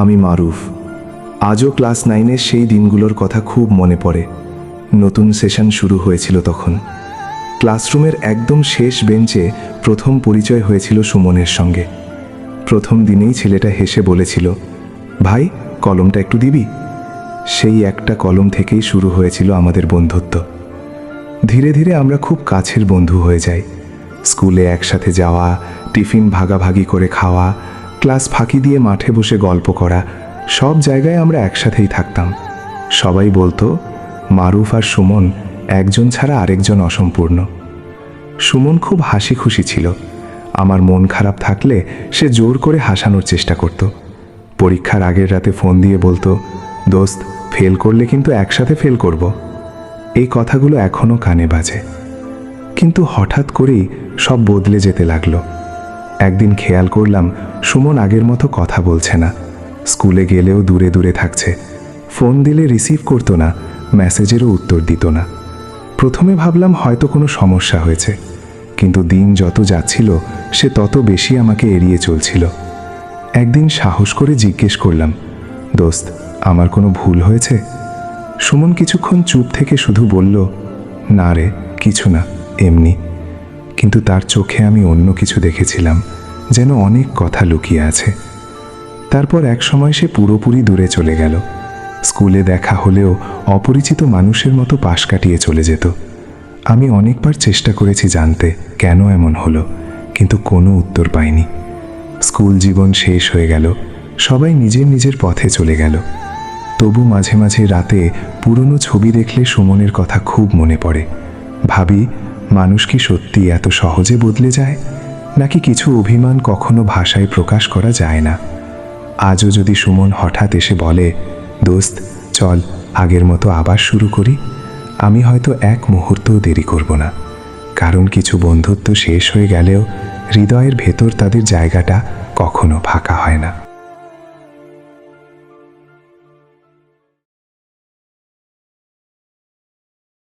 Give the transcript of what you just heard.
আমি মারুফ। আজও ক্লাস 9-এর সেই দিনগুলোর কথা খুব মনে পড়ে। নতুন সেশন শুরু হয়েছিল তখন। ক্লাসরুমের একদম শেষ বেঞ্চে প্রথম পরিচয় হয়েছিল সুমনের সঙ্গে। প্রথম দিনেই ছেলেটা হেসে বলেছিল, ভাই কলমটা একটু দিবি? সেই একটা কলম থেকেই শুরু হয়েছিল আমাদের বন্ধুত্ব। ধীরে ধীরে আমরা খুব কাছের বন্ধু হয়ে যাই। স্কুলে একসাথে যাওয়া, টিফিন ভাগাভাগি করে খাওয়া, ক্লাস ফাঁকি দিয়ে মাঠে বসে গল্প করা, সব জায়গায় আমরা একসাথেই থাকতাম। সবাই বলতো মারুফ আর সুমন একজন ছাড়া আরেকজন অসম্পূর্ণ। সুমন খুব হাসি খুশি ছিল। আমার মন খারাপ থাকলে সে জোর করে হাসানোর চেষ্টা করত। পরীক্ষার আগের রাতে ফোন দিয়ে বলতো, দোস্ত ফেল করলে কিন্তু একসাথে ফেল করব। এই কথাগুলো এখনও কানে বাজে। কিন্তু হঠাৎ করেই সব বদলে যেতে লাগলো। একদিন খেয়াল করলাম সুমন আগের মতো কথা বলছে না। স্কুলে গেলেও দূরে দূরে থাকছে। ফোন দিলে রিসিভ করতো না, মেসেজেরও উত্তর দিত না। প্রথমে ভাবলাম হয়তো কোনো সমস্যা হয়েছে, কিন্তু দিন যত যাচ্ছিল সে তত বেশি আমাকে এড়িয়ে চলছিল। একদিন সাহস করে জিজ্ঞেস করলাম, দোস্ত আমার কোনো ভুল হয়েছে? সুমন কিছুক্ষণ চুপ থেকে শুধু বলল, না রে কিছু না, এমনি। কিন্তু তার চোখে আমি অন্য কিছু দেখেছিলাম, যেন অনেক কথা লুকিয়ে আছে। তারপর এক সময় সে পুরোপুরি দূরে চলে গেল। স্কুলে দেখা হলেও অপরিচিত মানুষের মতো পাশ কাটিয়ে চলে যেত। আমি অনেকবার চেষ্টা করেছি জানতে কেন এমন হলো, কিন্তু কোনো উত্তর পাইনি। স্কুল জীবন শেষ হয়ে গেল, সবাই নিজের নিজের পথে চলে গেল। তবু মাঝে মাঝে রাতে পুরনো ছবি দেখলে সুমনের কথা খুব মনে পড়ে। ভাবি, মানুষ কি সত্যি এত সহজে বদলে যায়, নাকি কিছু অভিমান কখনো ভাষায় প্রকাশ করা যায় না? আজও যদি সুমন হঠাৎ এসে বলে, দোস্ত চল আগের মতো আবার শুরু করি, আমি হয়তো এক মুহূর্তও দেরি করব না। কারণ কিছু বন্ধুত্ব শেষ হয়ে গেলেও হৃদয়ের ভেতর তাদের জায়গাটা কখনো ফাঁকা হয় না।